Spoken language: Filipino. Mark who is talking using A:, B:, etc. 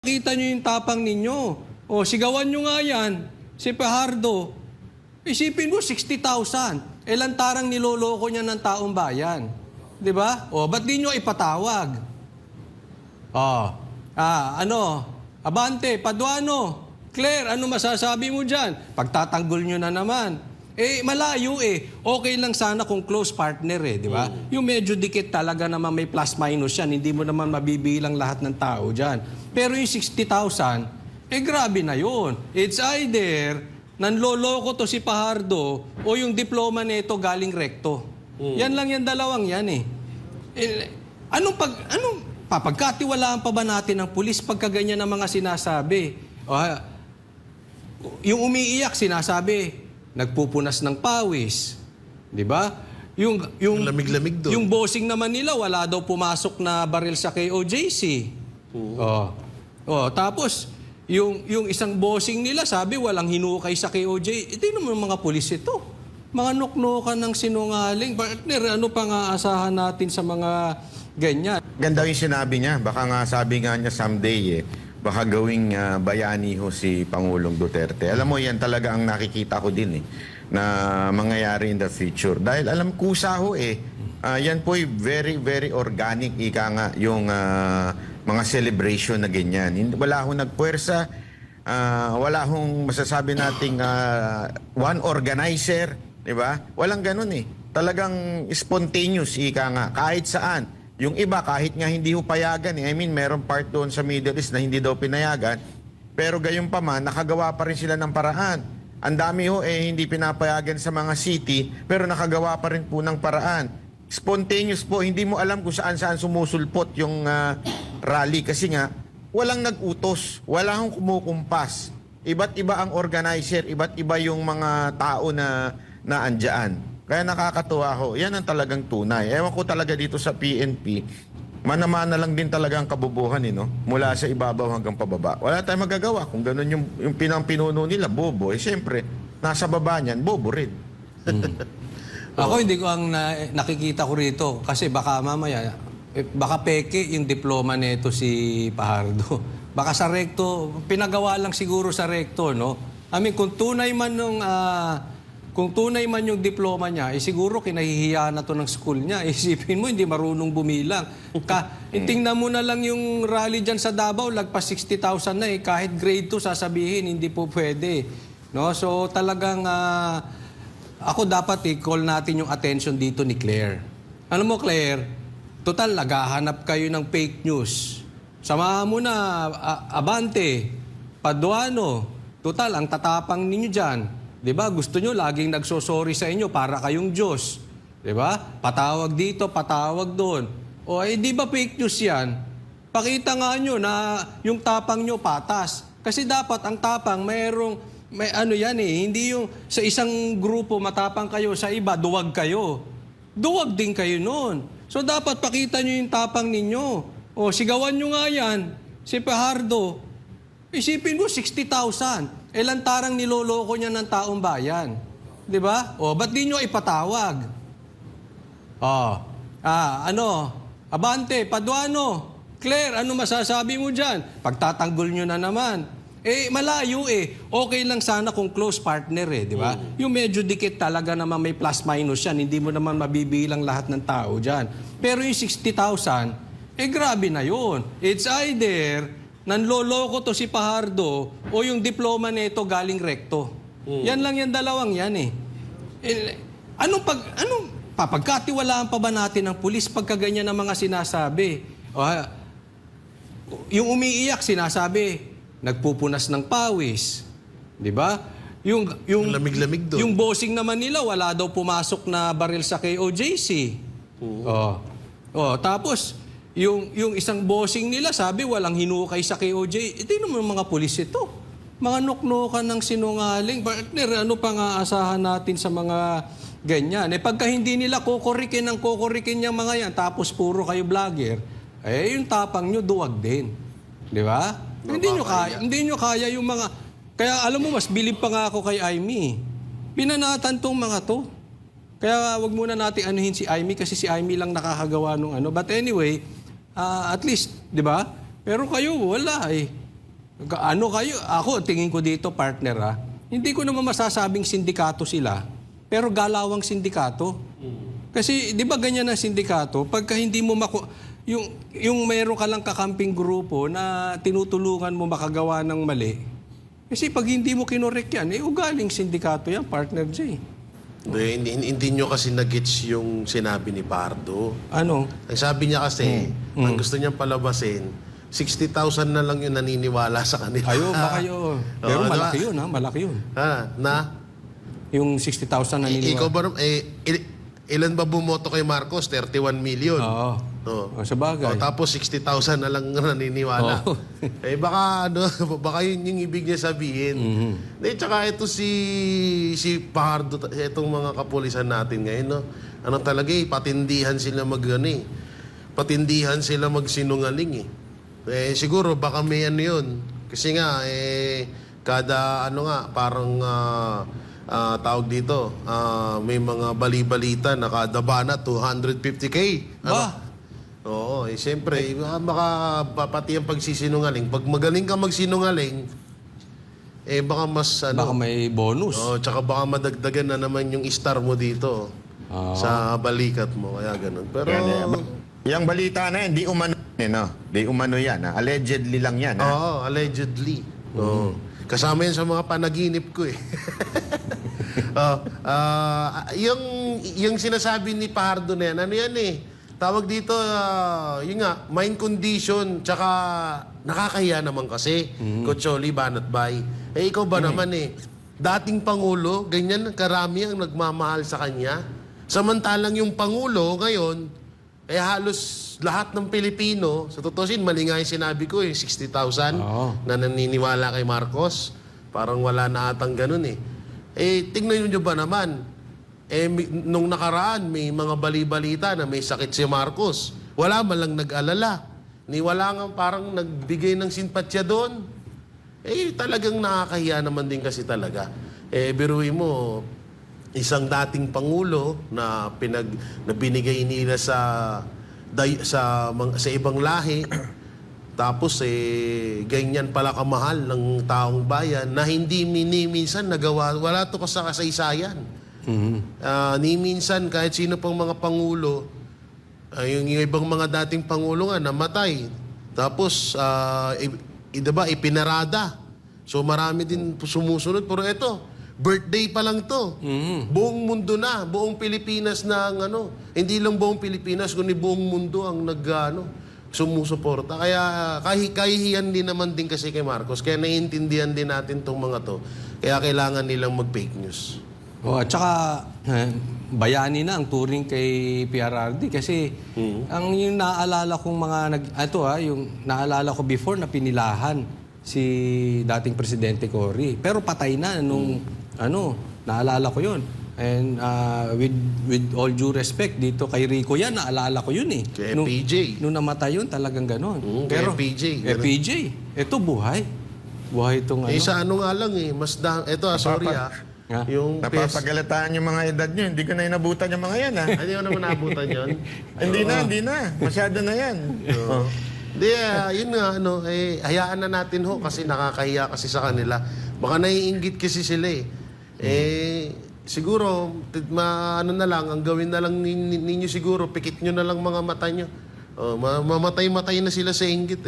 A: Kita nyo yung tapang ninyo. O, sigawan nyo nga yan. Si Fajardo, isipin mo, 60,000. Lantarang niloloko niya ng taong bayan. Di ba? O, ba't di nyo ipatawag? O, Abante, Paduano, Claire, ano masasabi mo dyan? Pagtatanggol nyo na naman. Malayo Okay lang sana kung close partner di ba? Yung medyo dikit talaga naman may plus minus yan. Hindi mo naman mabibilang lahat ng tao dyan. Pero yung 60,000, grabe na yun. It's either nanloloko to si Fajardo o yung diploma nito galing rekto. Yan lang yung dalawang yan papagkatiwalaan pa ba natin ng pulis pagka ganyan ng mga sinasabi? Yung umiiyak sinasabi, nagpupunas ng pawis. Di ba? Yung
B: lamig-lamig doon.
A: Yung bossing naman nila, wala daw pumasok na baril sa KOJC. Tapos, yung isang bossing nila, sabi, walang hinukay sa KOJ. Ito naman mga pulis ito. Mga nuknukan ng sinungaling. Partner, ano pang aasahan natin sa mga ganyan?
C: Ganda yung sinabi niya. Baka nga sabi nga niya someday baka gawing bayani ho si Pangulong Duterte. Alam mo, yan talaga ang nakikita ko din na mangyayari in the future. Dahil alam kusa ho yan po very, very organic ika nga yung mga celebration na ganyan. Wala hong nagpuwersa, wala hong masasabi nating one organizer, di ba? Walang ganun Talagang spontaneous ika nga, kahit saan. Yung iba, kahit nga hindi ho payagan meron part doon sa Middle East na hindi daw pinayagan, pero gayon pa man, nakagawa pa rin sila ng paraan. Ang dami ho hindi pinapayagan sa mga city, pero nakagawa pa rin po ng paraan. Spontaneous po, hindi mo alam kung saan-saan sumusulpot yung rally kasi nga, walang nag-utos, wala hong kumukumpas. Iba't iba ang organizer, iba't iba yung mga tao na andyan. Kaya nakakatuwa ho. Yan ang talagang tunay. Ewan ko talaga dito sa PNP, mana-mana lang din talaga ang kabubuhan mula sa ibabaw hanggang pababa. Wala tayong magagawa. Kung ganun yung pinuno nila, bobo. Siyempre, nasa baba niyan, bobo rin.
A: Ako hindi ko ang nakikita ko rito kasi baka mamaya, baka peke yung diploma nito si Fajardo. Baka sa rekto, pinagawa lang siguro sa rekto, no? Kung tunay man kung tunay man yung diploma niya, siguro kinahihiya na to ng school niya. Isipin mo, hindi marunong bumilang. Tingnan mo na lang yung rally dyan sa Davao, lagpas 60,000 na Kahit grade 2, sasabihin, hindi po pwede. No? So talagang, ako dapat call natin yung attention dito ni Claire. Ano mo, Claire? Total, naghahanap kayo ng fake news. Samahan mo na, Abante, Paduano. Total, ang tatapang ninyo dyan. Diba? Gusto nyo laging nagsosorry sa inyo para kayong Diyos. Diba? Patawag dito, patawag doon. Di ba fake news yan? Pakita nga nyo na yung tapang nyo patas. Kasi dapat ang tapang may hindi yung sa isang grupo matapang kayo, sa iba duwag kayo. Duwag din kayo noon. So dapat pakita nyo yung tapang ninyo. Sigawan nyo nga yan. Si Fajardo, isipin mo 60,000. Lantarang niloloko niya ng taong bayan. Di ba? Ba't di nyo ipatawag? Abante, Paduano, Claire, ano masasabi mo dyan? Pagtatanggol nyo na naman. Malayo Okay lang sana kung close partner di ba? Yung medyo dikit talaga naman may plus minus yan. Hindi mo naman mabibilang lahat ng tao dyan. Pero yung 60,000, grabe na yun. It's either nanloloko to si Fajardo o yung diploma nito galing rekto. Yan lang yung dalawang yan papagkatiwalaan pa ba natin ng pulis pagka ganyan ng mga sinasabi? Yung umiiyak sinasabi, nagpupunas ng pawis. Di ba? Yung
B: lamig-lamig doon.
A: Yung bossing naman nila, wala daw pumasok na baril sa KOJC. Tapos, yung isang bossing nila, sabi, walang hinukay sa KOJ. Ito naman mga pulis ito. Mga nuknukan ng sinungaling. Partner, ano pang aasahan natin sa mga ganyan? Pagka hindi nila kokorikin yung mga yan, tapos puro kayo vlogger, yung tapang nyo, duwag din. Di ba? Hindi nyo kaya yung mga... Kaya alam mo, mas bilib pa nga ako kay Aimee. Pinanatan tong mga to. Kaya wag muna natin anuhin si Aimee kasi si Aimee lang nakakagawa nung ano. But anyway, at least, di ba? Pero kayo, wala Ano kayo? Ako, tingin ko dito, partner, hindi ko naman masasabing sindikato sila, pero galawang sindikato. Kasi, di ba ganyan ang sindikato? Pagka hindi mo yung meron ka lang kakamping grupo na tinutulungan mo makagawa ng mali, kasi pag hindi mo kinorek yan, ugaling sindikato yan, partner Jay.
B: Hindi nyo kasi nag-gets yung sinabi ni Pardo.
A: Ano?
B: Ang sabi niya kasi, ang gusto niyang palabasin, 60,000 na lang yung naniniwala sa kanila.
A: Ayo, baka yun. Pero malaki yun, malaki yun.
B: Na?
A: Yung 60,000 na niniwala.
B: Ikaw ba, ilan ba bumoto kay Marcos? 31 million.
A: Oo. Sa bagay.
B: Tapos 60,000 na lang naniniwala. Baka yun yung ibig niya sabihin. Tsaka ito si Pardo, itong mga kapulisan natin ngayon, no? Ano talaga patindihan sila patindihan sila magsinungaling siguro baka may ano yun. Kasi nga, kada parang tawag dito, may mga bali-balita na kada bana 250K.
A: Ba?
B: Oo, siyempre, baka pati ang pagsisinungaling. Pag magaling ka magsinungaling, baka mas
A: Baka may bonus.
B: tsaka baka madagdagan na naman yung star mo dito sa balikat mo. Kaya ganun. Pero,
C: Yung balita na yan, di umano, no? Di umano yan. Allegedly lang yan.
B: oo, allegedly. Kasama yan sa mga panaginip ko yung sinasabi ni Pardo na yan, ano yan tawag dito, yun nga, mind condition, tsaka nakakahiya naman kasi, Kutsoli, Banat Bay. Ikaw ba naman dating Pangulo, ganyan karami ang nagmamahal sa kanya. Samantalang yung Pangulo ngayon, halos lahat ng Pilipino, sa tutusin, mali nga yung sinabi ko 60,000 na naniniwala kay Marcos. Parang wala na atang ganun tingnan nyo ba naman, nung nakaraan, may mga bali-balita na may sakit si Marcos. Wala man lang nag-alala. Wala nga parang nagbigay ng simpatya doon. Talagang nakakahiya naman din kasi talaga. Biruin mo, isang dating Pangulo na binigay nila sa ibang lahi, tapos ganyan pala kamahal ng taong bayan na hindi minsan nagawa. Wala to sa kasaysayan. Ni minsan kahit sino pang mga pangulo, yung ibang mga dating pangulo nga namatay. Tapos diba ipinarada. So marami din sumusunod, pero ito birthday pa lang to. Buong mundo na, buong Pilipinas na hindi lang buong Pilipinas kundi buong mundo ang sumusuporta. Kaya kahihiyan din naman din kasi kay Marcos. Kaya naiintindihan din natin tong mga to. Kaya kailangan nilang mag-fake news.
A: At saka, bayani na ang turing kay PRRD kasi ang yung naalala kong mga yung naalala ko before na pinilahan si dating Presidente Cory. Pero patay na nung naalala ko yun. And with all due respect dito kay Rico yan, naalala ko yun
B: Kay PJ.
A: Nung namatay yun, talagang ganon.
B: Pero PJ.
A: PJ, ito buhay. Buhay itong
B: Sa nga lang ito sorry yung
C: Napapagalataan yung mga edad nyo. Hindi ko na inabutan yung mga yan,
B: Hindi ko naman naabutan yun.
C: Hindi na. Masyado na yan.
B: Hindi, yun nga, hayaan na natin kasi nakakahiya kasi sa kanila. Baka naiinggit kasi sila siguro, na lang, ang gawin na lang ninyo siguro, pikit nyo na lang mga mata nyo. Mamatay-matay na sila sa inggit